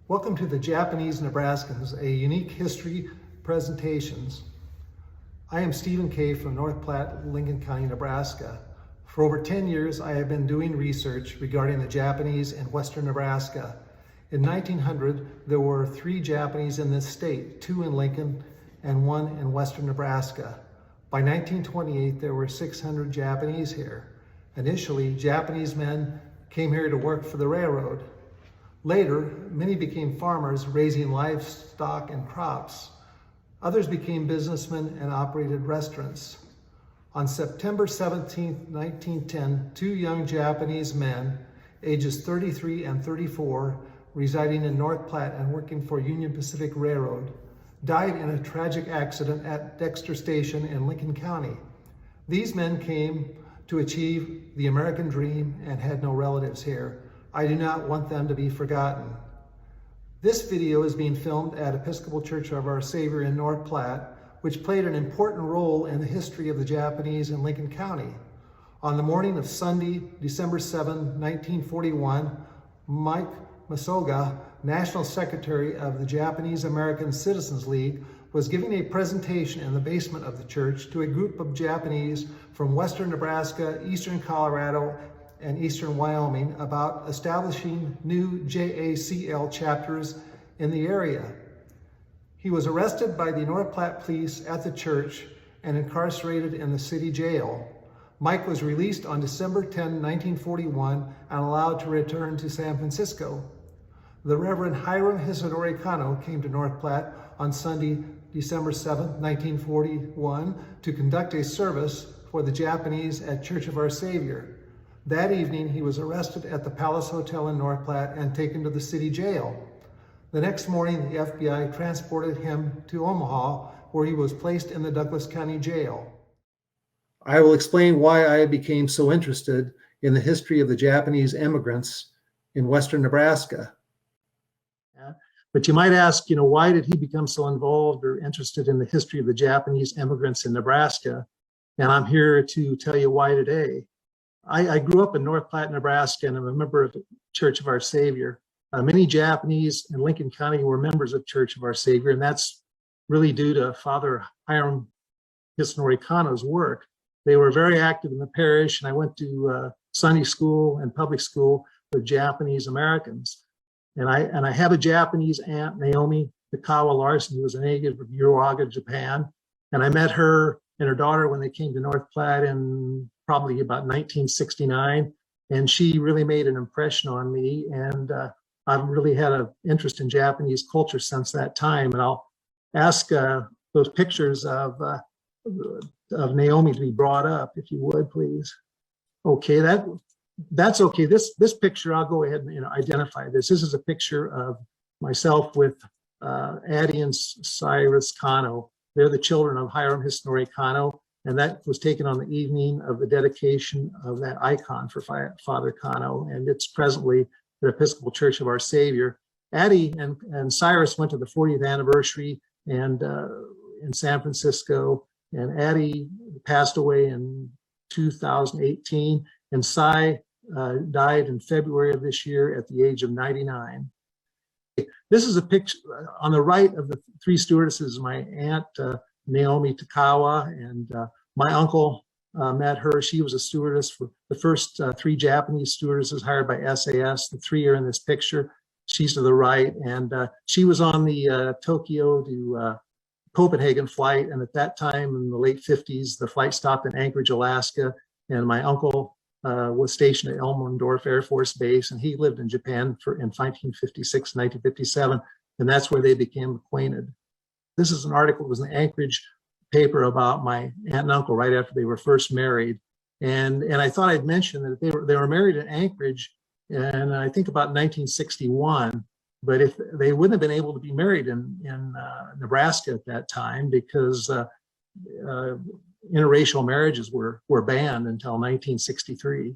Welcome to the Japanese Nebraskans, a unique history presentations. I am Stephen Kay from North Platte, Lincoln County, Nebraska. For over 10 years, I have been doing research regarding the Japanese in Western Nebraska. In 1900, there were 3 Japanese in this state, 2 in Lincoln and 1 in Western Nebraska. By 1928, there were 600 Japanese here. Initially, Japanese men came here to work for the railroad. Later, many became farmers raising livestock and crops. Others became businessmen and operated restaurants. On September 17, 1910, 2 young Japanese men, ages 33 and 34, residing in North Platte and working for Union Pacific Railroad, died in a tragic accident at Dexter Station in Lincoln County. These men came to achieve the American dream and had no relatives here. I do not want them to be forgotten. This video is being filmed at Episcopal Church of Our Savior in North Platte, which played an important role in the history of the Japanese in Lincoln County. On the morning of Sunday, December 7, 1941, Mike Masoga, National Secretary of the Japanese American Citizens League, was giving a presentation in the basement of the church to a group of Japanese from Western Nebraska, Eastern Colorado, and Eastern Wyoming about establishing new JACL chapters in the area. He was arrested by the North Platte police at the church and incarcerated in the city jail. Mike was released on December 10, 1941 and allowed to return to San Francisco. The Reverend Hiram Hisadori Kano came to North Platte on Sunday, December 7, 1941 to conduct a service for the Japanese at Church of Our Savior. That evening, he was arrested at the Palace Hotel in North Platte and taken to the city jail. The next morning, the FBI transported him to Omaha, where he was placed in the Douglas County Jail. I will explain why I became so interested in the history of the Japanese immigrants in Western Nebraska. But you might ask, why did he become so involved or interested in the history of the Japanese immigrants in Nebraska? And I'm here to tell you why today. I grew up in North Platte, Nebraska, and I'm a member of the Church of Our Savior. Many Japanese in Lincoln County were members of Church of Our Savior, and that's really due to Father Hiram Hisanori Kano's work. They were very active in the parish, and I went to Sunday school and public school with Japanese Americans. And I have a Japanese aunt, Naomi Takawa Larson, who was a native of Uraga, Japan. And I met her and her daughter when they came to North Platte in probably about 1969, and she really made an impression on me, and I've really had an interest in Japanese culture since that time. And I'll ask those pictures of Naomi to be brought up, if you would, please. Okay, that's okay. This picture, I'll go ahead and identify this. This is a picture of myself with Addie and Cyrus Kano. They're the children of Hiram Hisanori Kano, and that was taken on the evening of the dedication of that icon for Father Kano, and it's presently the Episcopal Church of Our Savior. Addie and Cyrus went to the 40th anniversary and in San Francisco, and Addie passed away in 2018, and Cy died in February of this year at the age of 99. This is a picture on the right of the 3 stewardesses, my aunt, Naomi Takawa, and my uncle met her. She was a stewardess for the first 3 Japanese stewardesses hired by SAS. The 3 are in this picture. She's to the right, and she was on the Tokyo to Copenhagen flight, and at that time in the late 50s, the flight stopped in Anchorage, Alaska, and my uncle was stationed at Elmendorf Air Force Base, and he lived in Japan in 1956, 1957, and that's where they became acquainted. This is an article, it was an Anchorage paper about my aunt and uncle right after they were first married. And I thought I'd mention that they were married in Anchorage, and I think about 1961, but if they wouldn't have been able to be married in Nebraska at that time because interracial marriages were banned until 1963.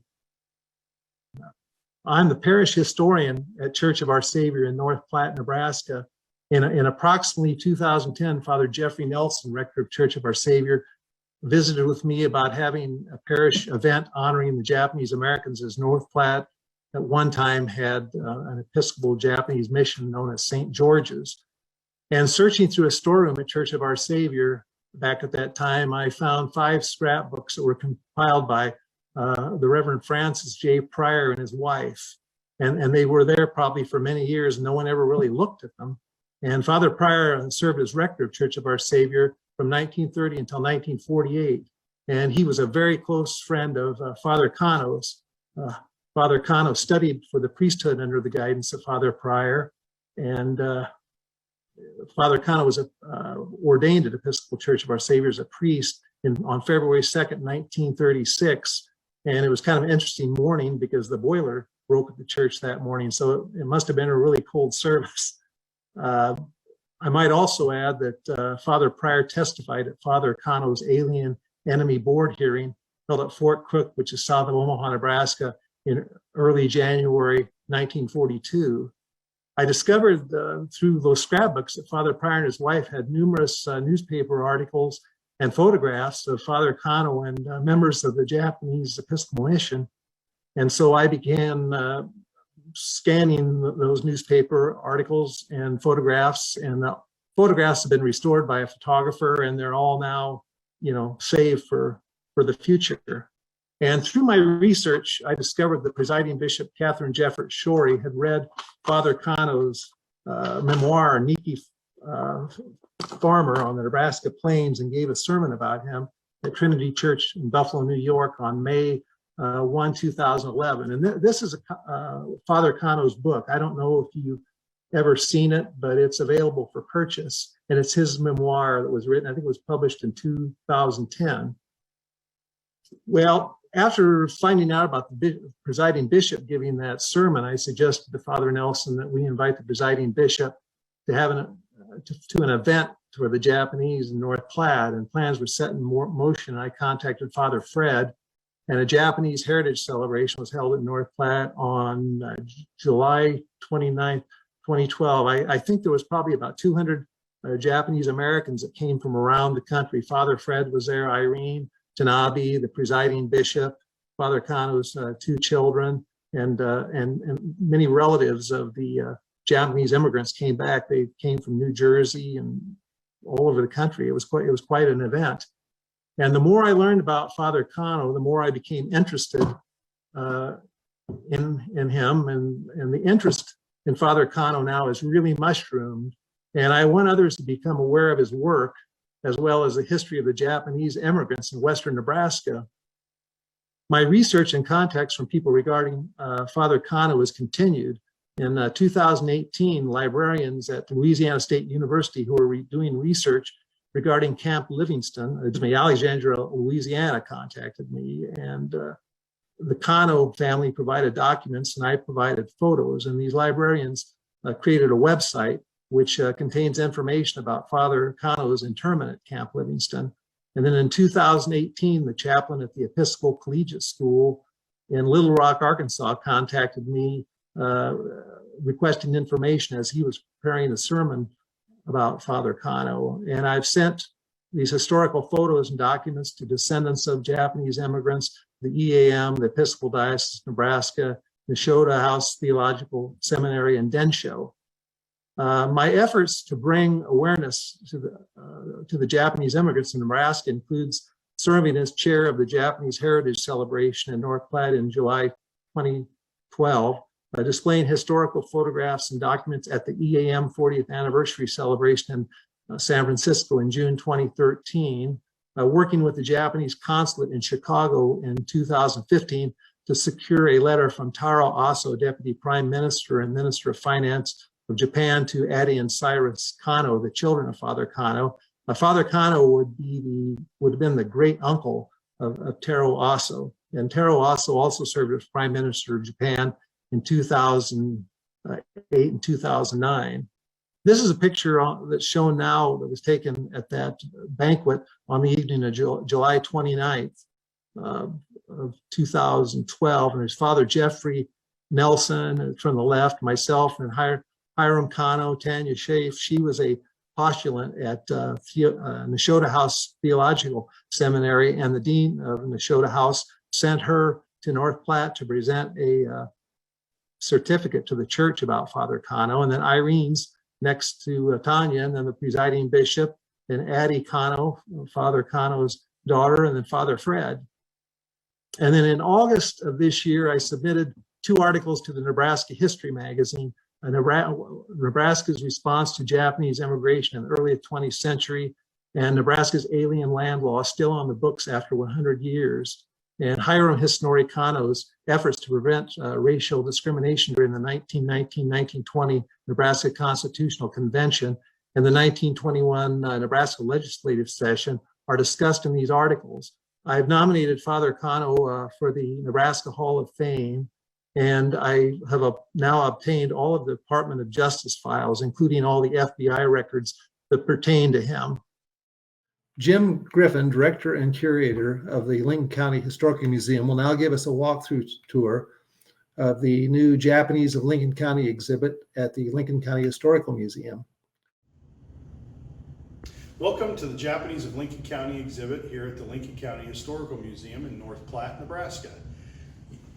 I'm the parish historian at Church of Our Savior in North Platte, Nebraska. In approximately 2010, Father Jeffrey Nelson, rector of Church of Our Savior, visited with me about having a parish event honoring the Japanese Americans as North Platte at one time had an Episcopal Japanese mission known as St. George's. And searching through a storeroom at Church of Our Savior back at that time, I found 5 scrapbooks that were compiled by the Reverend Francis J. Pryor and his wife. And they were there probably for many years, and no one ever really looked at them. And Father Pryor served as rector of Church of Our Savior from 1930 until 1948. And he was a very close friend of Father Kano's. Father Kano studied for the priesthood under the guidance of Father Pryor. And Father Kano was ordained at Episcopal Church of Our Savior as a priest on February 2nd, 1936. And it was kind of an interesting morning because the boiler broke at the church that morning. So it must have been a really cold service. I might also add that Father Pryor testified at Father Kano's Alien Enemy Board hearing held at Fort Cook, which is south of Omaha, Nebraska, in early January 1942. I discovered through those scrapbooks that Father Pryor and his wife had numerous newspaper articles and photographs of Father Kano and members of the Japanese Episcopal Mission. And so I began scanning those newspaper articles and photographs, and the photographs have been restored by a photographer, and they're all now, saved for the future. And through my research, I discovered that presiding Bishop Catherine Jeffert Shorey had read Father Kano's memoir, Niki Farmer on the Nebraska Plains, and gave a sermon about him at Trinity Church in Buffalo, New York on May 1, 2011. And this is Father Kano's book. I don't know if you've ever seen it, but it's available for purchase. And it's his memoir that was written, I think it was published in 2010. Well, after finding out about the presiding bishop giving that sermon, I suggested to Father Nelson that we invite the presiding bishop to have to an event for the Japanese in North Platte, and plans were set in motion. I contacted Father Fred, and a Japanese heritage celebration was held in North Platte on July 29th, 2012. I think there was probably about 200 Japanese Americans that came from around the country. Father Fred was there, Irene, Tanabe, the presiding bishop, Father Kano's 2 children, and many relatives of the Japanese immigrants came back. They came from New Jersey and all over the country. It was quite an event. And the more I learned about Father Kano, the more I became interested in him, and the interest in Father Kano now is really mushroomed. And I want others to become aware of his work, as well as the history of the Japanese immigrants in Western Nebraska. My research and contacts from people regarding Father Kano has continued. In 2018, librarians at Louisiana State University who are doing research regarding Camp Livingston, Alexandria, Louisiana, contacted me, and the Kano family provided documents and I provided photos, and these librarians created a website which contains information about Father Kano's interment at Camp Livingston. And then in 2018, the chaplain at the Episcopal Collegiate School in Little Rock, Arkansas, contacted me requesting information as he was preparing a sermon about Father Kano. And I've sent these historical photos and documents to descendants of Japanese immigrants, the EAM, the Episcopal Diocese of Nebraska, the Neshoda House Theological Seminary in Densho. My efforts to bring awareness to the Japanese immigrants in Nebraska includes serving as chair of the Japanese Heritage Celebration in North Platte in July 2012, displaying historical photographs and documents at the EAM 40th anniversary celebration in San Francisco in June 2013, working with the Japanese consulate in Chicago in 2015 to secure a letter from Taro Aso, Deputy Prime Minister and Minister of Finance of Japan, to Addie and Cyrus Kano, the children of Father Kano. Father Kano would have been the great uncle of Taro Aso. And Taro Aso also served as Prime Minister of Japan in 2008 and 2009. This is a picture that's shown now that was taken at that banquet on the evening of July 29th of 2012. And there's Father Jeffrey Nelson from the left, myself, and Hiram Kano, Tanya Schaaf. She was a postulant at Neshoda House Theological Seminary, and the dean of Neshoda House sent her to North Platte to present a certificate to the church about Father Kano, and then Irene's next to Tanya, and then the presiding bishop, and Addie Kano, Father Kano's daughter, and then Father Fred. And then in August of this year, I submitted 2 articles to the Nebraska History magazine, Nebraska's response to Japanese immigration in the early 20th century, and Nebraska's alien land law still on the books after 100 years, and Hiram Hisnori Kano's efforts to prevent racial discrimination during the 1919-1920 Nebraska Constitutional Convention and the 1921 Nebraska legislative session are discussed in these articles. I've nominated Father Kano for the Nebraska Hall of Fame, and I have now obtained all of the Department of Justice files, including all the FBI records that pertain to him. Jim Griffin, director and curator of the Lincoln County Historical Museum, will now give us a walkthrough tour of the new Japanese of Lincoln County exhibit at the Lincoln County Historical Museum. Welcome to the Japanese of Lincoln County exhibit here at the Lincoln County Historical Museum in North Platte, Nebraska.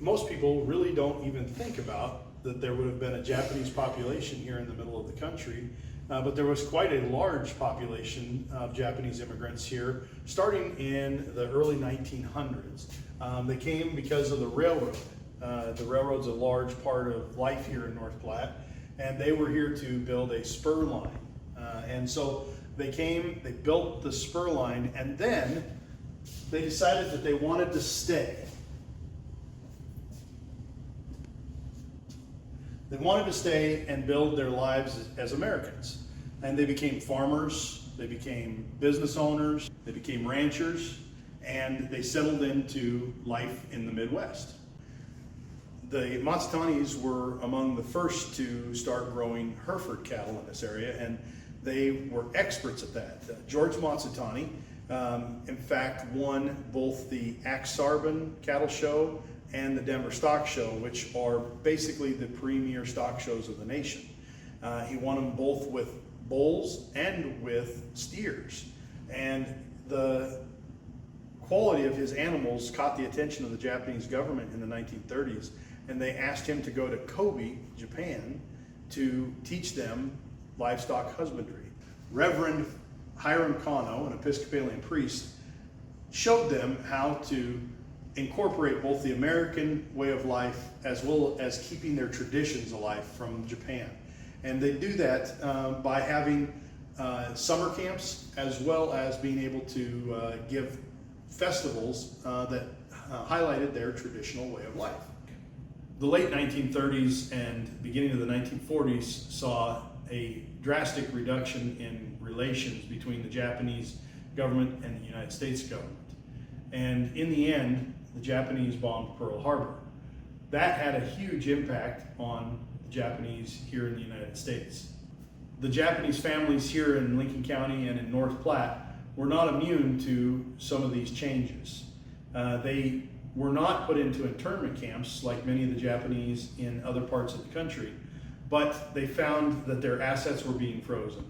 Most people really don't even think about that there would have been a Japanese population here in the middle of the country, but there was quite a large population of Japanese immigrants here starting in the early 1900s. They came because of the railroad. The railroad's a large part of life here in North Platte, and they were here to build a spur line. And so they came, they built the spur line, and then they decided that they wanted to stay. They wanted to stay and build their lives as Americans. And they became farmers, they became business owners, they became ranchers, and they settled into life in the Midwest. The Matsutanis were among the first to start growing Hereford cattle in this area, and they were experts at that. George Matsutani, in fact, won both the Ak-Sarbon cattle show and the Denver Stock Show, which are basically the premier stock shows of the nation. He won them both with bulls and with steers. And the quality of his animals caught the attention of the Japanese government in the 1930s, and they asked him to go to Kobe, Japan, to teach them livestock husbandry. Reverend Hiram Kano, an Episcopalian priest, showed them how to incorporate both the American way of life as well as keeping their traditions alive from Japan. And they do that by having summer camps as well as being able to give festivals that highlighted their traditional way of life. The late 1930s and beginning of the 1940s saw a drastic reduction in relations between the Japanese government and the United States government. And in the end, the Japanese bombed Pearl Harbor. That had a huge impact on the Japanese here in the United States. The Japanese families here in Lincoln County and in North Platte were not immune to some of these changes. They were not put into internment camps like many of the Japanese in other parts of the country, but they found that their assets were being frozen,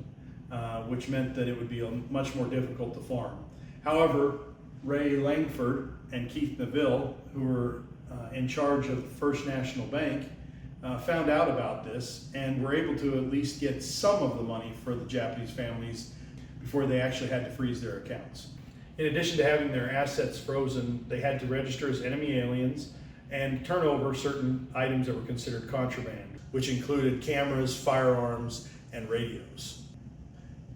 which meant that it would be much more difficult to farm. However, Ray Langford and Keith Neville, who were in charge of First National Bank, found out about this and were able to at least get some of the money for the Japanese families before they actually had to freeze their accounts. In addition to having their assets frozen, they had to register as enemy aliens and turn over certain items that were considered contraband, which included cameras, firearms, and radios.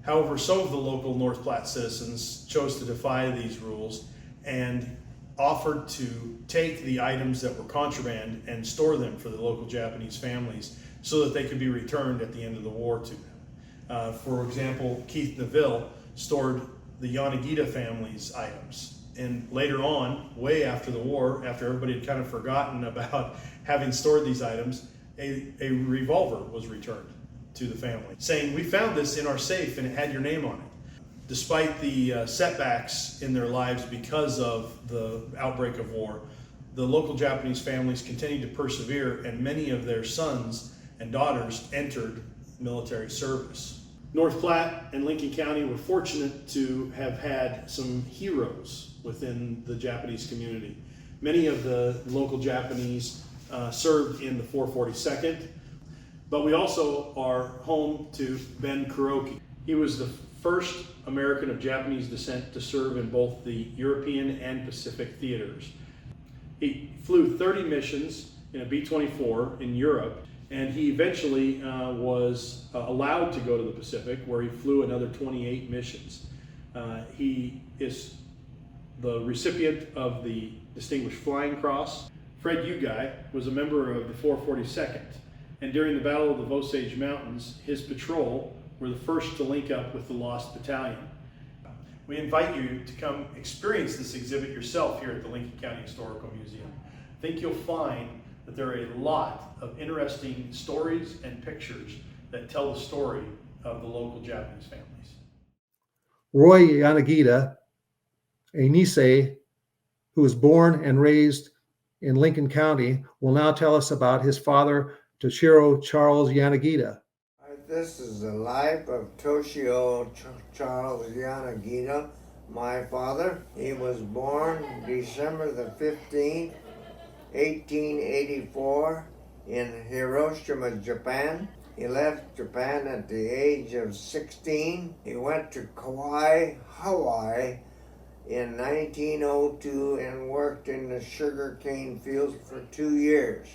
However, some of the local North Platte citizens chose to defy these rules and offered to take the items that were contraband and store them for the local Japanese families so that they could be returned at the end of the war to them. For example, Keith Neville stored the Yanagida family's items. And later on, way after the war, after everybody had kind of forgotten about having stored these items, a revolver was returned to the family, saying, "We found this in our safe and it had your name on it." Despite the setbacks in their lives because of the outbreak of war, the local Japanese families continued to persevere, and many of their sons and daughters entered military service. North Platte and Lincoln County were fortunate to have had some heroes within the Japanese community. Many of the local Japanese served in the 442nd. But we also are home to Ben Kuroki. He was the first American of Japanese descent to serve in both the European and Pacific theaters. He flew 30 missions in a B-24 in Europe, and he eventually was allowed to go to the Pacific, where he flew another 28 missions. He is the recipient of the Distinguished Flying Cross. Fred Ugai was a member of the 442nd, and during the Battle of the Osage Mountains, his patrol were the first to link up with the Lost Battalion. We invite you to come experience this exhibit yourself here at the Lincoln County Historical Museum. I think you'll find that there are a lot of interesting stories and pictures that tell the story of the local Japanese families. Roy Yanagida, a Issei who was born and raised in Lincoln County, will now tell us about his father, Toshio Charles Yanagida. This is the life of Toshio Charles Yanagida, my father. He was born December the 15th, 1884 in Hiroshima, Japan. He left Japan at the age of 16. He went to Kauai, Hawaii in 1902 and worked in the sugarcane fields for 2 years.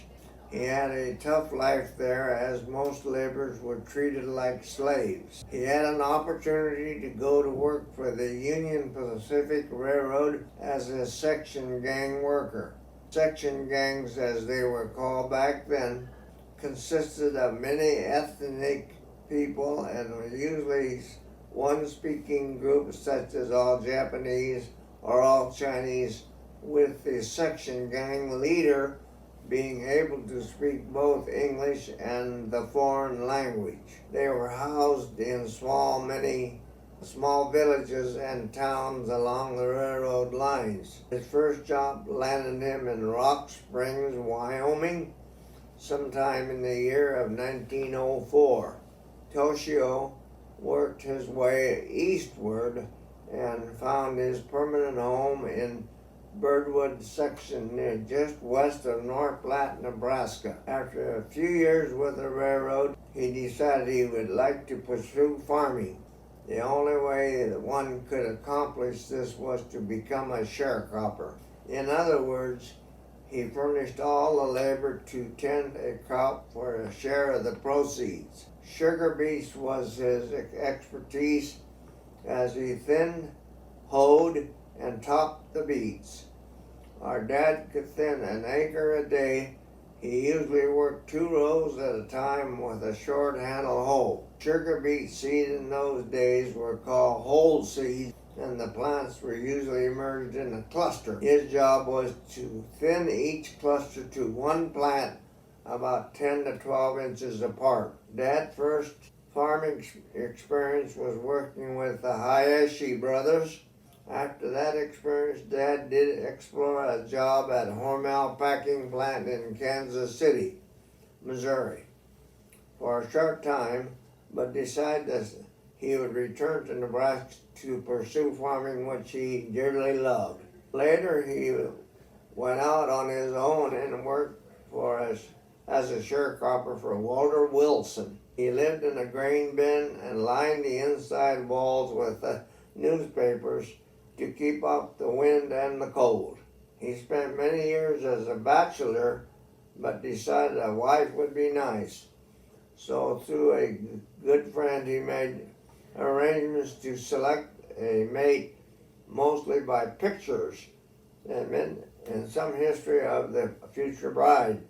He had a tough life there, as most laborers were treated like slaves. He had an opportunity to go to work for the Union Pacific Railroad as a section gang worker. Section gangs, as they were called back then, consisted of many ethnic people and were usually one speaking group, such as all Japanese or all Chinese, with the section gang leader being able to speak both English and the foreign language. They were housed in small villages and towns along the railroad lines. His first job landed him in Rock Springs, Wyoming, sometime in the year of 1904. Toshio worked his way eastward and found his permanent home in Birdwood section near just west of North Platte, Nebraska. After a few years with the railroad, he decided he would like to pursue farming. The only way that one could accomplish this was to become a sharecropper. In other words, he furnished all the labor to tend a crop for a share of the proceeds. Sugar beets was his expertise, as he thinned, hoed, and topped the beets. Our dad could thin an acre a day. He usually worked 2 rows at a time with a short handle hoe. Sugar beet seed in those days were called whole seeds, and the plants were usually merged in a cluster. His job was to thin each cluster to one plant about 10 to 12 inches apart. Dad's first farming experience was working with the Issei brothers. After that experience, Dad did explore a job at Hormel packing plant in Kansas City, Missouri, for a short time, but decided that he would return to Nebraska to pursue farming, which he dearly loved. Later, he went out on his own and worked as a sharecropper for Walter Wilson. He lived in a grain bin and lined the inside walls with newspapers to keep off the wind and the cold. He spent many years as a bachelor, but decided a wife would be nice. So through a good friend, he made arrangements to select a mate, mostly by pictures and some history of the future bride.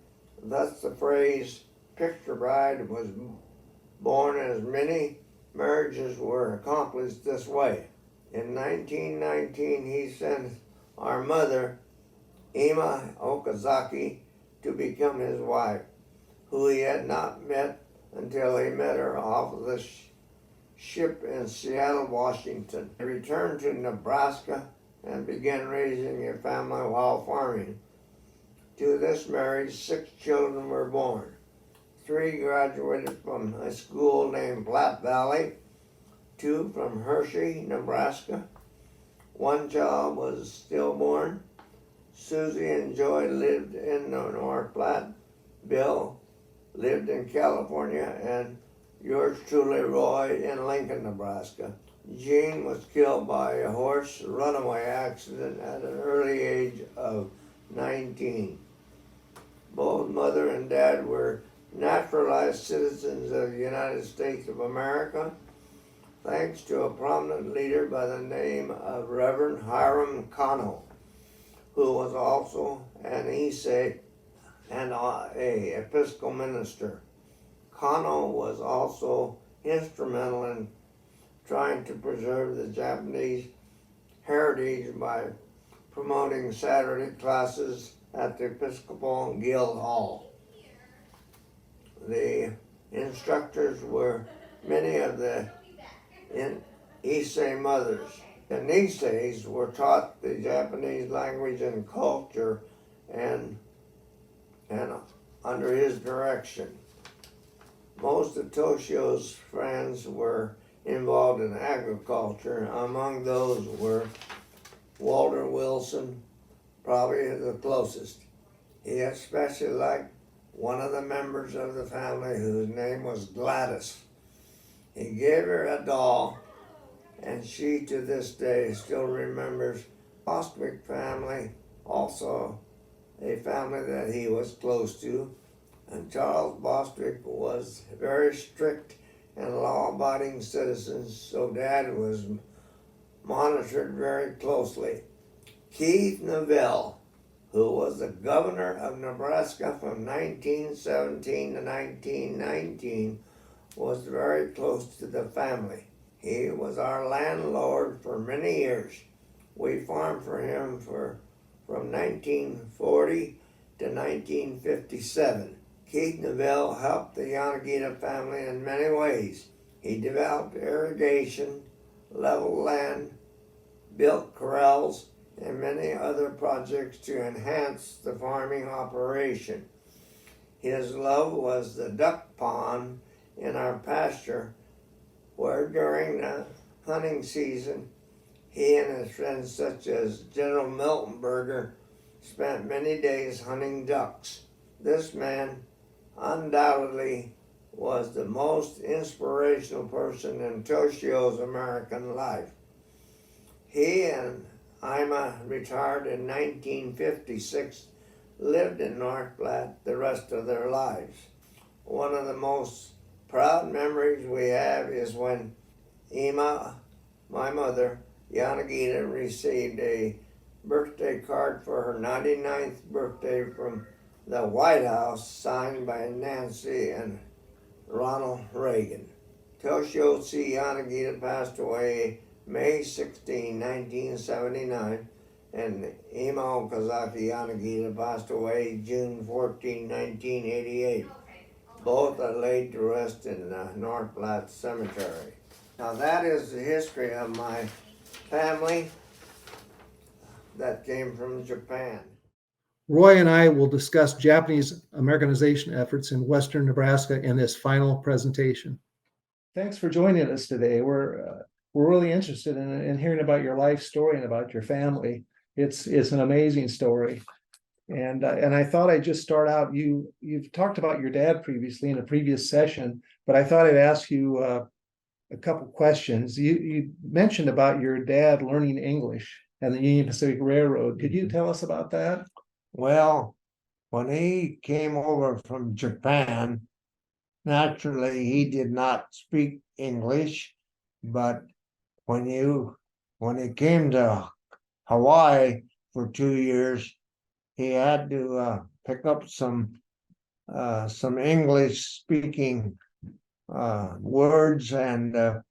Thus the phrase picture bride was born, as many marriages were accomplished this way. In 1919, he sent our mother, Ima Okazaki, to become his wife, who he had not met until he met her off of the ship in Seattle, Washington. He returned to Nebraska and began raising a family while farming. To this marriage, 6 children were born. 3 graduated from a school named Platte Valley, 2 from Hershey, Nebraska. 1 child was stillborn, Susie and Joy lived in the North Platte. Bill lived in California, and yours truly, Roy, in Lincoln, Nebraska. Jean was killed by a horse runaway accident at an early age of 19. Both mother and dad were naturalized citizens of the United States of America, thanks to a prominent leader by the name of Reverend Hiram Kano, who was also an Issei and a Episcopal minister. Kano was also instrumental in trying to preserve the Japanese heritage by promoting Saturday classes at the Episcopal Guild Hall. The instructors were many of the Issei mothers. The Nisseis were taught the Japanese language and culture and under his direction. Most of Toshio's friends were involved in agriculture. Among those were Walter Wilson, probably the closest. He especially liked one of the members of the family whose name was Gladys. He gave her a doll, and she to this day still remembers Bostwick family, also a family that he was close to. And Charles Bostwick was very strict and law-abiding citizen, so Dad was monitored very closely. Keith Neville, who was the governor of Nebraska from 1917 to 1919, was very close to the family. He was our landlord for many years. We farmed for him from 1940 to 1957. Keith Neville helped the Yanagida family in many ways. He developed irrigation, leveled land, built corrals, and many other projects to enhance the farming operation. His love was the duck pond in our pasture, where during the hunting season, he and his friends such as General Miltonberger spent many days hunting ducks. This man undoubtedly was the most inspirational person in Toshio's American life. He and Ima, retired in 1956, lived in North Platte the rest of their lives. One of the most proud memories we have is when Ima, my mother, Yanagida, received a birthday card for her 99th birthday from the White House, signed by Nancy and Ronald Reagan. Toshio C. Yanagida passed away May 16, 1979, and Ima Okazaki Yanagida passed away June 14, 1988. Both are laid to rest in the North Platte Cemetery. Now that is the history of my family that came from Japan. Roy and I will discuss Japanese Americanization efforts in Western Nebraska in this final presentation. Thanks for joining us today. We're really interested in hearing about your life story and about your family. It's an amazing story. And I thought I'd just start out, you've talked about your dad previously in a previous session, but I thought I'd ask you a couple questions. You mentioned about your dad learning English and the Union Pacific Railroad. Could you tell us about that? Well, when he came over from Japan, naturally he did not speak English, but when he came to Hawaii for 2 years, he had to pick up some English speaking words, and of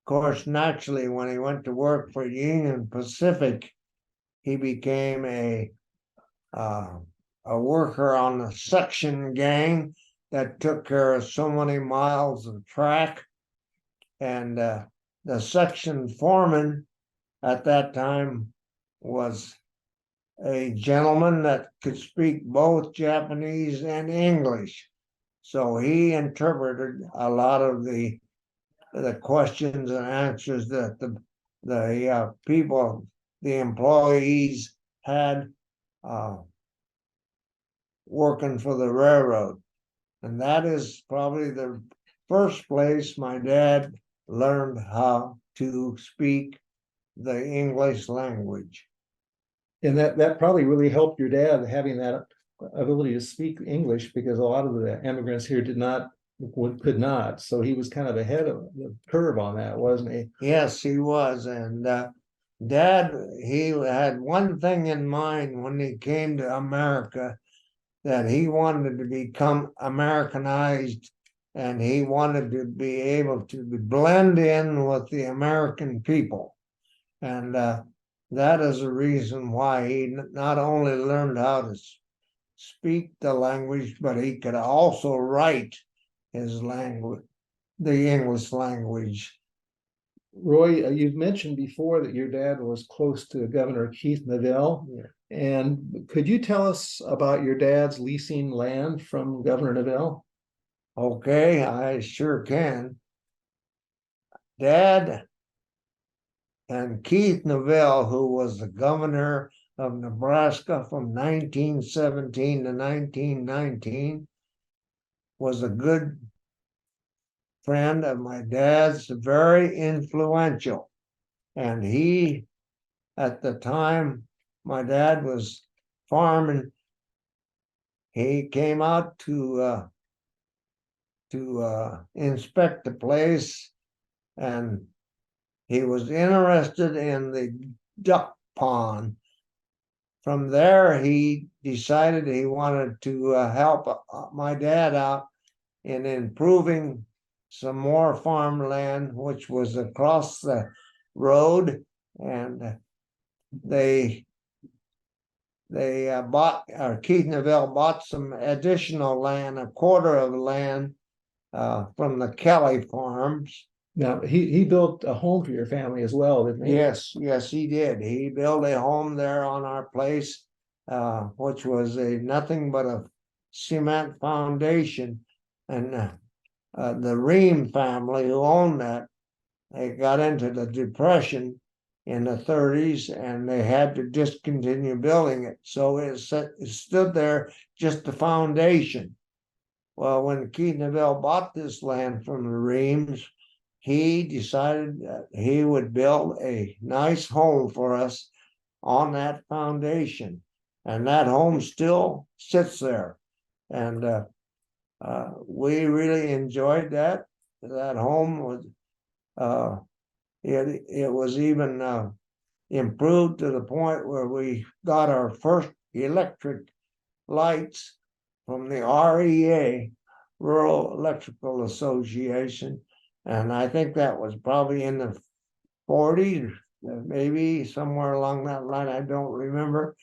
course, naturally, when he went to work for Union Pacific, he became a worker on the section gang that took care of so many miles of track, and the section foreman at that time was a gentleman that could speak both Japanese and English. So he interpreted a lot of the questions and answers that the people, the employees had, working for the railroad. And that is probably the first place my dad learned how to speak the English language. And that probably really helped your dad having that ability to speak English, because a lot of the immigrants here could not. So he was kind of ahead of the curve on that, wasn't he? Yes, he was. And Dad, he had one thing in mind when he came to America, that he wanted to become Americanized, and he wanted to be able to blend in with the American people. And that is the reason why he not only learned how to speak the language, but he could also write his language, the English language. Roy, you've mentioned before that your dad was close to Governor Keith Neville. Yeah. And could you tell us about your dad's leasing land from Governor Neville? Okay, I sure can. Dad and Keith Neville, who was the governor of Nebraska from 1917 to 1919, was a good friend of my dad's, very influential. And he, at the time my dad was farming, he came out to inspect the place, and he was interested in the duck pond. From there, he decided he wanted to help my dad out in improving some more farmland, which was across the road, and they Keith Neville bought some additional land, a quarter of land from the Kelly farms. Now, he built a home for your family as well, didn't he? Yes, he did. He built a home there on our place, which was nothing but a cement foundation. And the Ream family who owned that, they got into the Depression in the 30s, and they had to discontinue building it. So it stood there, just the foundation. Well, when Keith Neville bought this land from the Reams, he decided that he would build a nice home for us on that foundation. And that home still sits there. And we really enjoyed that. That home was, it was even improved to the point where we got our first electric lights from the REA, Rural Electrical Association. And I think that was probably in the 40s, maybe somewhere along that line. I don't remember.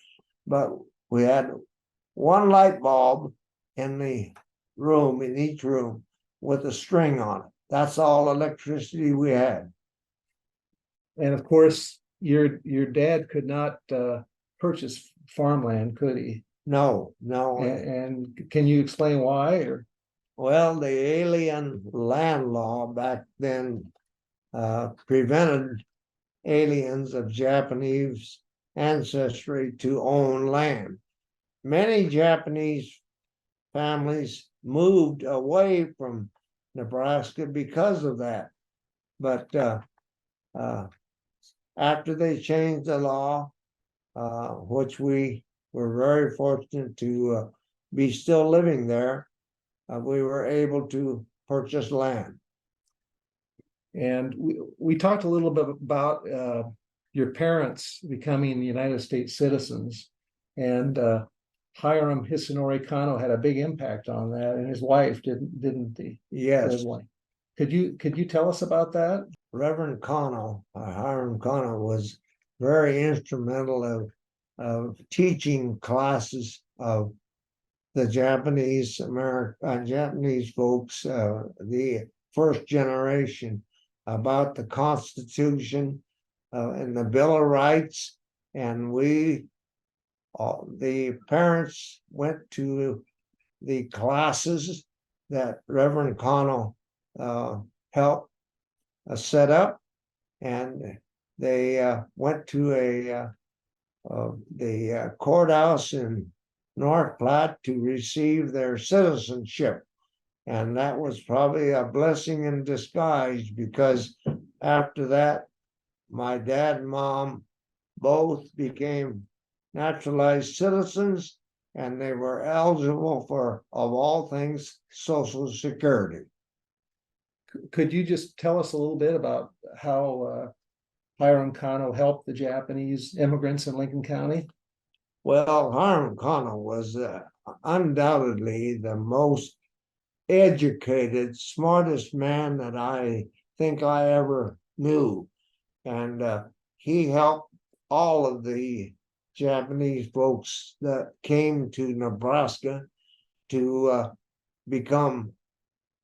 But we had one light bulb in the room, in each room, with a string on it. That's all electricity we had. And of course, your dad could not purchase farmland, could he? No. And can you explain why? Or well, the alien land law back then prevented aliens of Japanese ancestry to own land. Many Japanese families moved away from Nebraska because of that. But after they changed the law, which we were very fortunate to be still living there, we were able to purchase land. And we talked a little bit about your parents becoming United States citizens, and Hiram Hisanori Kano had a big impact on that, and his wife didn't he? Yes. Could you tell us about that? Reverend Kano, Hiram Kano, was very instrumental of teaching classes of the Japanese folks, the first generation, about the Constitution and the Bill of Rights. And the parents went to the classes that Reverend Kano helped set up, and they went to the courthouse in North Platte to receive their citizenship. And that was probably a blessing in disguise, because after that, my dad and mom both became naturalized citizens, and they were eligible for, of all things, Social Security. Could you just tell us a little bit about how Hiram Kano helped the Japanese immigrants in Lincoln County? Well, Hiram Kano was undoubtedly the most educated, smartest man that I think I ever knew. And he helped all of the Japanese folks that came to Nebraska to become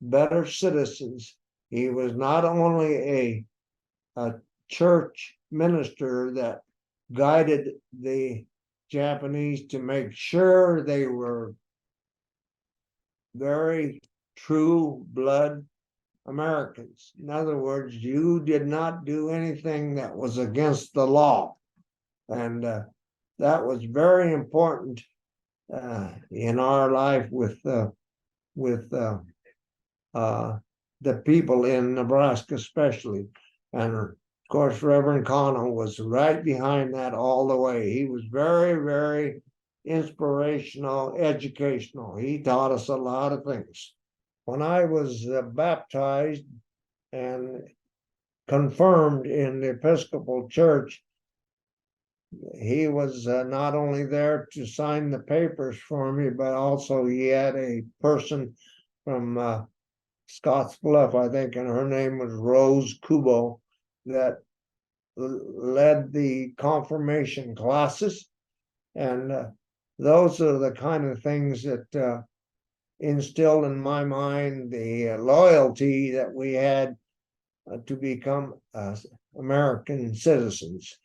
better citizens. He was not only a church minister that guided the Japanese to make sure they were very true blood Americans. In other words, you did not do anything that was against the law. And that was very important in our life with the people in Nebraska, especially. And of course, Reverend Kano was right behind that all the way. He was very, very inspirational, educational. He taught us a lot of things. When I was baptized and confirmed in the Episcopal Church, he was not only there to sign the papers for me, but also he had a person from Scotts Bluff, I think, and her name was Rose Kubo, that led the confirmation classes. And those are the kind of things that instilled in my mind the loyalty that we had to become American citizens.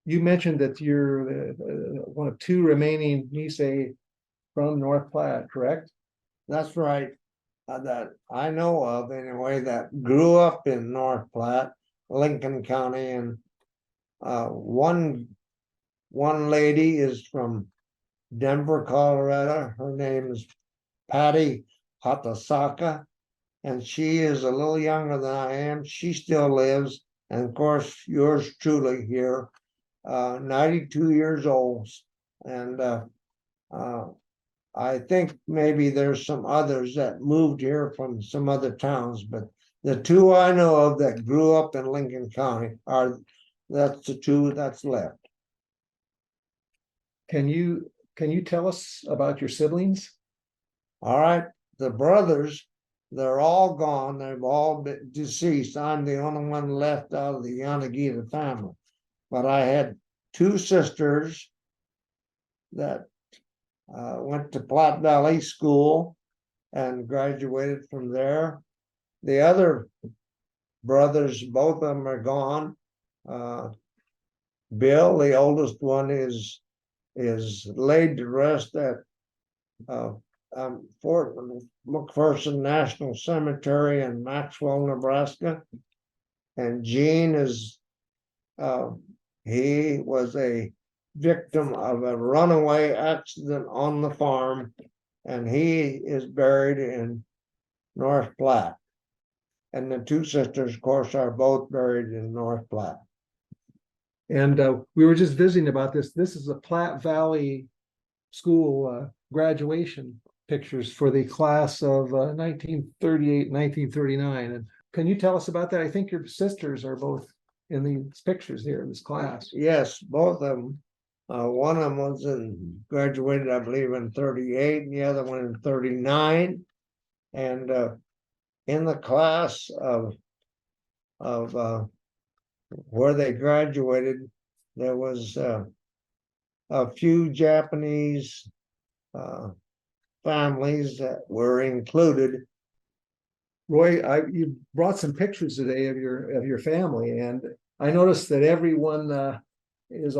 You mentioned that you're one of two remaining Issei from North Platte, correct? That's right. That I know of anyway, that grew up in North Platte, Lincoln County, and one lady is from Denver, Colorado. Her name is Patty Hatasaka, and she is a little younger than I am. She still lives, and of course, yours truly here, 92 years old, and I think maybe there's some others that moved here from some other towns, but the two I know of that grew up in Lincoln County that's the two that's left. Can you tell us about your siblings? All right, the brothers, they're all gone. They've all been deceased. I'm the only one left out of the Yanagida family. But I had two sisters that went to Platte Valley School and graduated from there. The other brothers, both of them are gone. Bill, the oldest one, is laid to rest at Fort McPherson National Cemetery in Maxwell, Nebraska. And Gene is he was a victim of a runaway accident on the farm, and he is buried in North Platte. And the two sisters, of course, are both buried in North Platte. And we were just visiting about this. This is a Platte Valley School graduation pictures for the class of 1938, 1939. And can you tell us about that? I think your sisters are both in these pictures here in this class. Yes, both of them. One of them was graduated, I believe, in 38, and the other one in 39. And in the class of where they graduated, there was a few Japanese families that were included. Roy, you brought some pictures today of your family, and I noticed that everyone is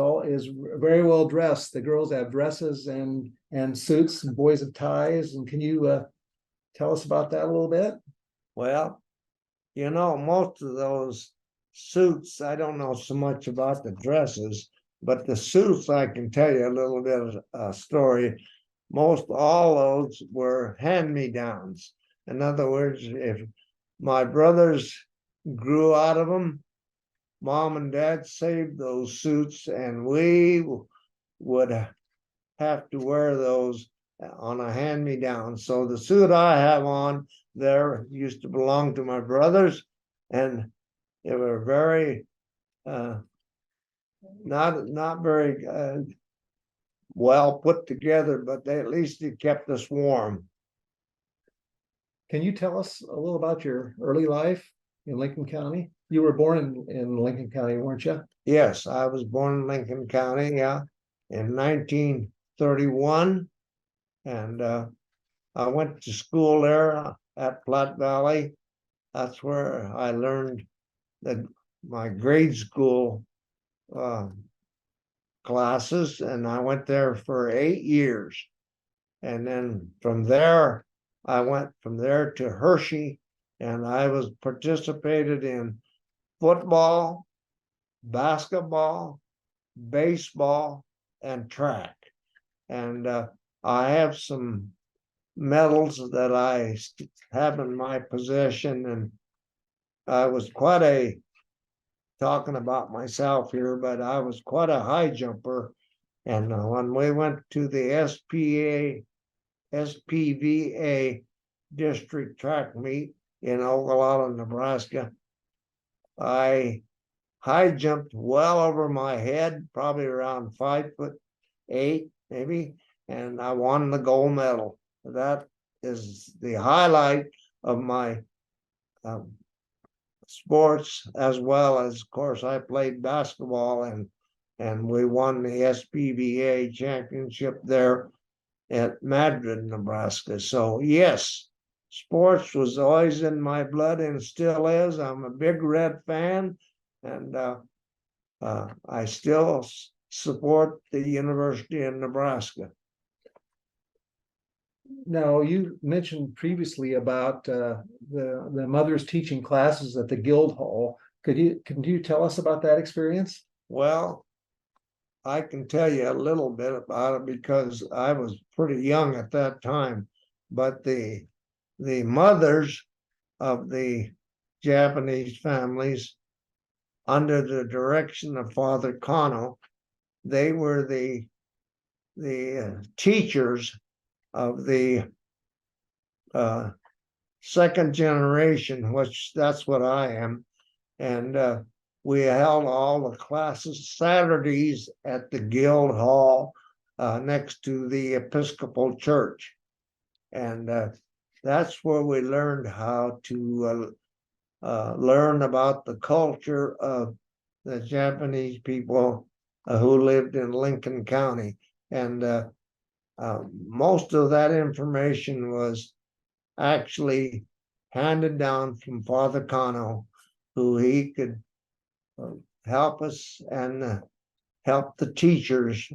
very well dressed. The girls have dresses and suits, and boys have ties. And can you tell us about that a little bit? Well, most of those suits, I don't know so much about the dresses, But the suits, I can tell you a little bit of a story. Most all those were hand-me-downs. In other words, if my brothers grew out of them, mom and dad saved those suits, and we would have to wear those on a hand-me-down. So the suit I have on there used to belong to my brothers, and they were very not very well put together, but they at least it kept us warm. Can you tell us a little about your early life in Lincoln County? You were born in Lincoln County, weren't you? Yes, I was born in Lincoln County, yeah, in 1931, and I went to school there at Platte Valley. That's where I learned my grade school classes, and I went there for 8 years. And then from there, I went from there to Hershey, and I was participated in football, basketball, baseball, and track. And I have some medals that I have in my possession, and I was quite a talking about myself here, but I was quite a high jumper. And when we went to the SPVA district track meet in Ogallala, Nebraska, I high jumped well over my head, probably around 5'8", maybe, and I won the gold medal. That is the highlight of my sports, as well as, of course, I played basketball, and we won the SPVA championship there at Madrid, Nebraska. So yes, sports was always in my blood and still is. I'm a big Red fan, and I still support the University of Nebraska. Now, you mentioned previously about the mothers teaching classes at the Guild Hall. Can you tell us about that experience? Well, I can tell you a little bit about it because I was pretty young at that time. But the mothers of the Japanese families, under the direction of Father Kano, they were the teachers of the second generation, which that's what I am. And we held all the classes Saturdays at the Guild Hall next to the Episcopal Church. And that's where we learned how to learn about the culture of the Japanese people who lived in Lincoln County. And most of that information was actually handed down from Father Kano, who he could help us and help the teachers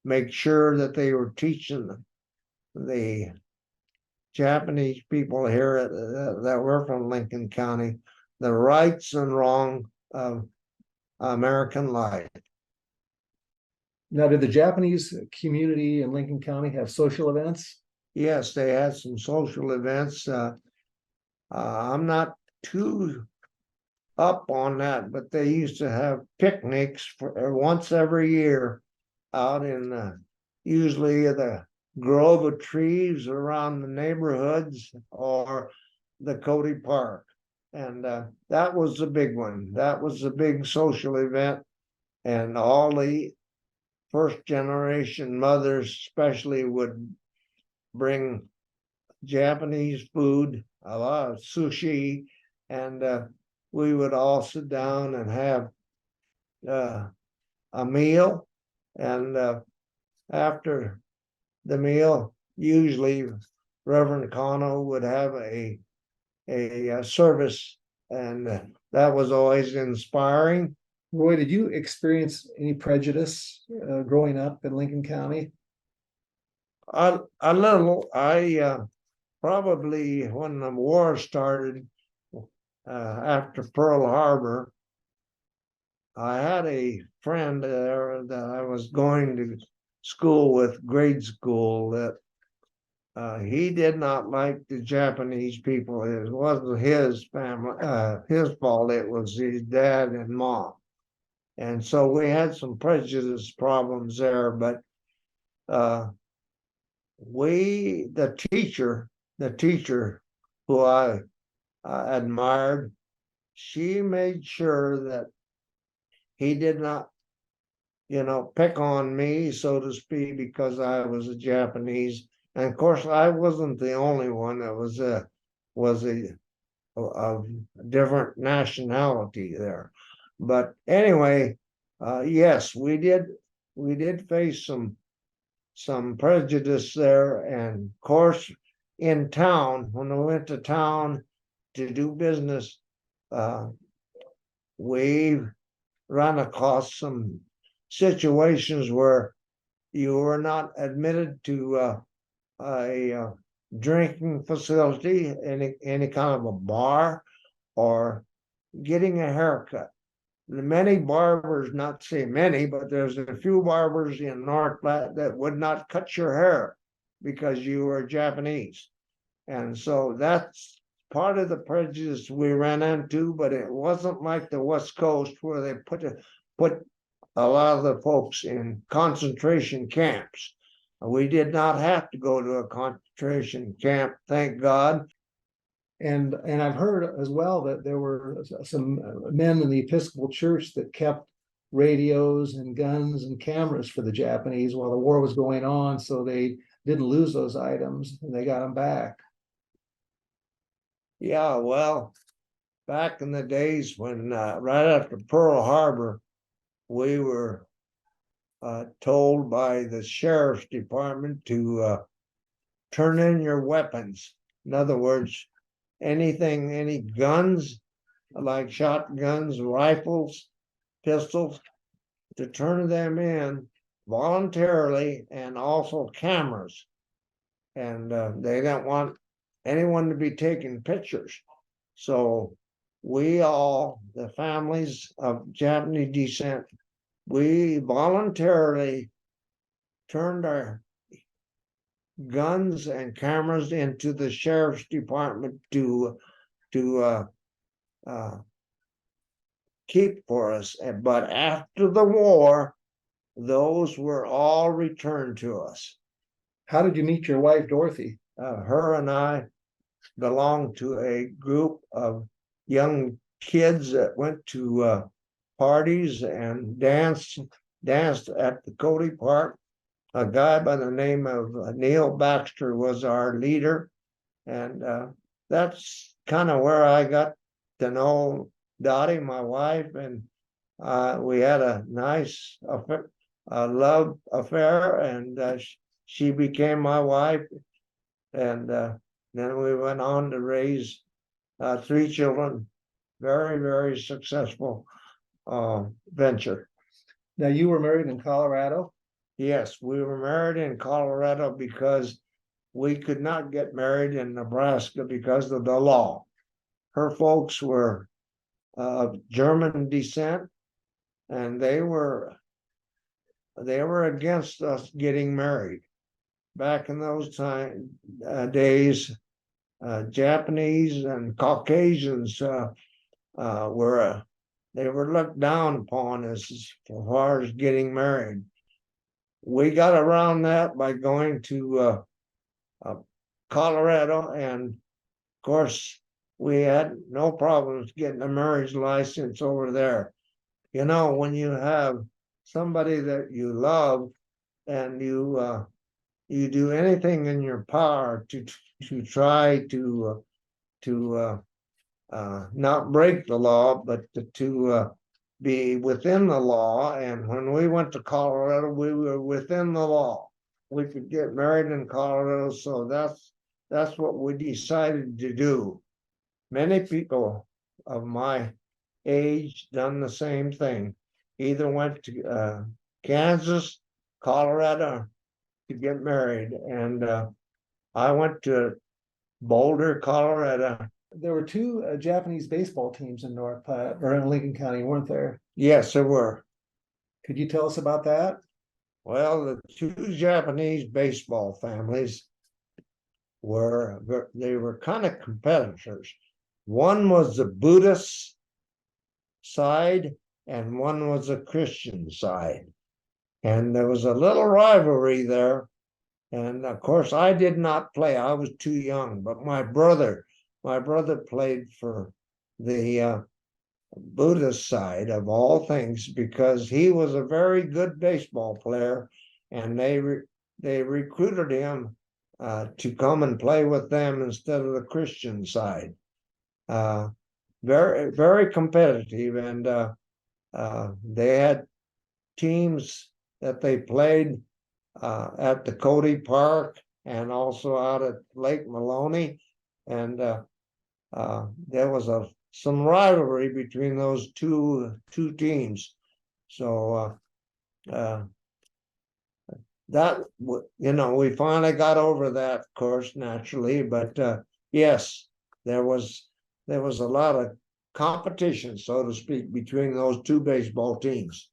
make sure that they were teaching the Japanese people here that were from Lincoln County the rights and wrong of American life. Now, did the Japanese community in Lincoln County have social events? Yes, they had some social events. I'm not too up on that, but they used to have picnics for once every year out in usually the grove of trees around the neighborhoods or the Cody Park. And that was a big one. That was a big social event. And all the first generation mothers especially would bring Japanese food, a lot of sushi, and we would all sit down and have a meal. And after the meal, usually Reverend Kano would have a service, and that was always inspiring. Roy, did you experience any prejudice growing up in Lincoln County? A little. I probably when the war started after Pearl Harbor, I had a friend there that I was going to school with, grade school, that he did not like the Japanese people. It wasn't his family, his fault. It was his dad and mom. And so we had some prejudice problems there, but the teacher who I admired, she made sure that he did not, pick on me, so to speak, because I was a Japanese. And of course, I wasn't the only one that was a of different nationality there. But anyway, yes, we did face some prejudice there, and of course, in town, when we went to town to do business, we ran across some situations where you were not admitted to a drinking facility, any kind of a bar, or getting a haircut. Many barbers, not to say many, but there's a few barbers in North Platte that would not cut your hair because you were Japanese. And so that's part of the prejudice we ran into, but it wasn't like the West Coast where they put a lot of the folks in concentration camps. We did not have to go to a concentration camp, thank God. And I've heard as well that there were some men in the Episcopal Church that kept radios and guns and cameras for the Japanese while the war was going on, so they didn't lose those items and they got them back. Yeah, well, back in the days when right after Pearl Harbor, we were told by the sheriff's department to turn in your weapons. In other words, any guns like shotguns, rifles, pistols, to turn them in voluntarily, and also cameras. And they didn't want anyone to be taking pictures. So we all, the families of Japanese descent, we voluntarily turned our guns and cameras into the sheriff's department to keep for us. But after the war, those were all returned to us. How did you meet your wife, Dorothy? Her and I belonged to a group of young kids that went to parties and danced at the Cody Park. A guy by the name of Neil Baxter was our leader, and that's kind of where I got to know Dottie, my wife, and we had a nice love affair, and she became my wife, and then we went on to raise 3 children. Very, very successful venture. Now, you were married in Colorado? Yes, we were married in Colorado because we could not get married in Nebraska because of the law. Her folks were of German descent, and they were against us getting married. Back in those days, Japanese and Caucasians were looked down upon as far as getting married. We got around that by going to Colorado, and of course, we had no problems getting a marriage license over there. When you have somebody that you love and you do anything in your power to try to not break the law, but to be within the law. And when we went to Colorado, we were within the law. We could get married in Colorado, so that's what we decided to do. Many people of my age done the same thing. Either went to Kansas, Colorado to get married, and I went to Boulder, Colorado There were two Japanese baseball teams in North Platte or in Lincoln County, weren't there? Yes, there were. Could you tell us about that? Well, the two Japanese baseball families they were kind of competitors. One was the Buddhist side and one was the Christian side. And there was a little rivalry there. And of course, I did not play. I was too young, but my brother played for the Buddhist side of all things because he was a very good baseball player, and they recruited him to come and play with them instead of the Christian side. Very, very competitive, and they had teams that they played at the Cody Park and also out at Lake Maloney, and there was some rivalry between those two teams. So that we finally got over that, of course, naturally. But yes, there was a lot of competition, so to speak, between those two baseball teams.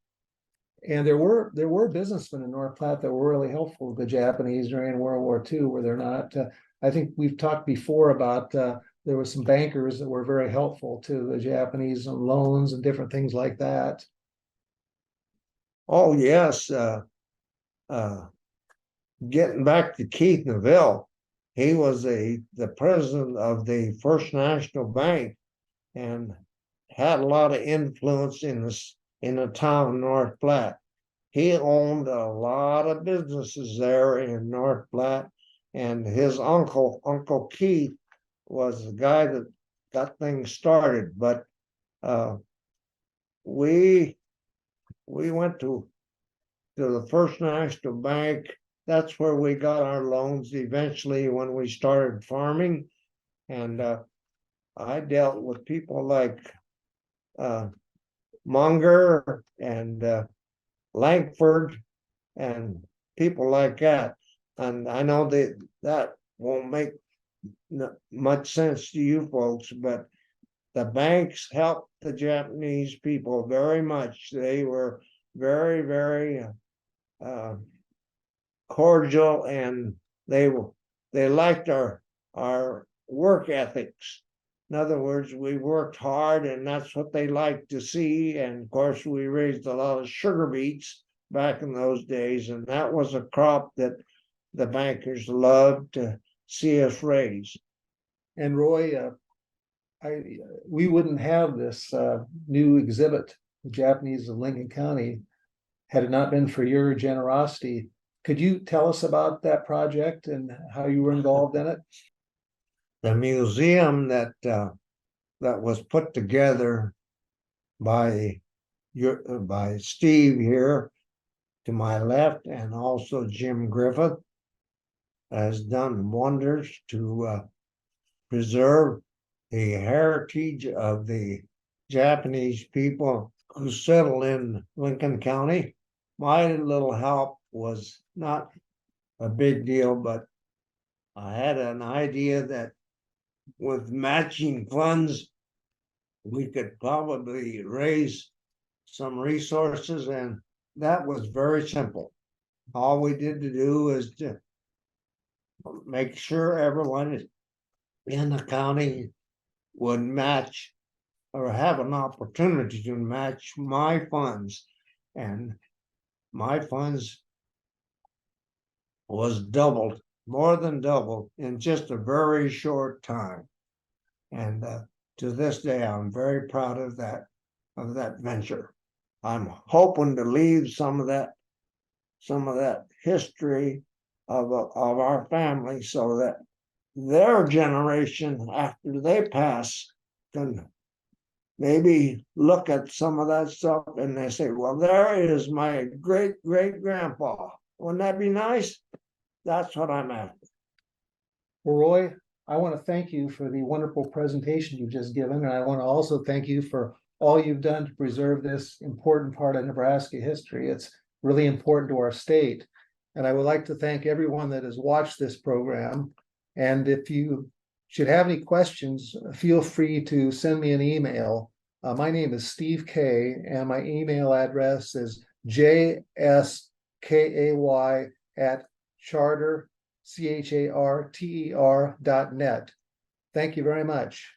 And there were businessmen in North Platte that were really helpful to the Japanese during World War II, were there not? I think we've talked before about there were some bankers that were very helpful to the Japanese on loans and different things like that. Oh yes, getting back to Keith Neville, he was the president of the First National Bank and had a lot of influence in the town of North Platte. He owned a lot of businesses there in North Platte, and his Uncle Keith, was the guy that got things started. But we went to the First National Bank. That's where we got our loans eventually when we started farming, and I dealt with people like Munger and Langford and people like that. And I know that won't make much sense to you folks, but the banks helped the Japanese people very much. They were very, very cordial, and they liked our work ethics. In other words, we worked hard, and that's what they liked to see. And of course, we raised a lot of sugar beets back in those days, and that was a crop that the bankers loved to see us raise. And Roy, we wouldn't have this new exhibit, the Japanese of Lincoln County, had it not been for your generosity. Could you tell us about that project and how you were involved in it? The museum that was put together by Steve here to my left, and also Jim Griffin, has done wonders to preserve the heritage of the Japanese people who settled in Lincoln County. My little help was not a big deal, but I had an idea that with matching funds, we could probably raise some resources, and that was very simple. All we did to do is to make sure everyone in the county would match or have an opportunity to match my funds, and my funds was doubled, more than doubled, in just a very short time. And to this day, I'm very proud of that venture. I'm hoping to leave some of that history of our family, so that their generation after they pass can maybe look at some of that stuff and they say, well, there is my great grandpa. Wouldn't that be nice? That's what I'm after. Well, Roy, I want to thank you for the wonderful presentation you've just given, and I want to also thank you for all you've done to preserve this important part of Nebraska history. It's really important to our state. And I would like to thank everyone that has watched this program. And if you Should you have any questions, feel free to send me an email. My name is Steve K, and my email address is jskay@charter.net. Thank you very much.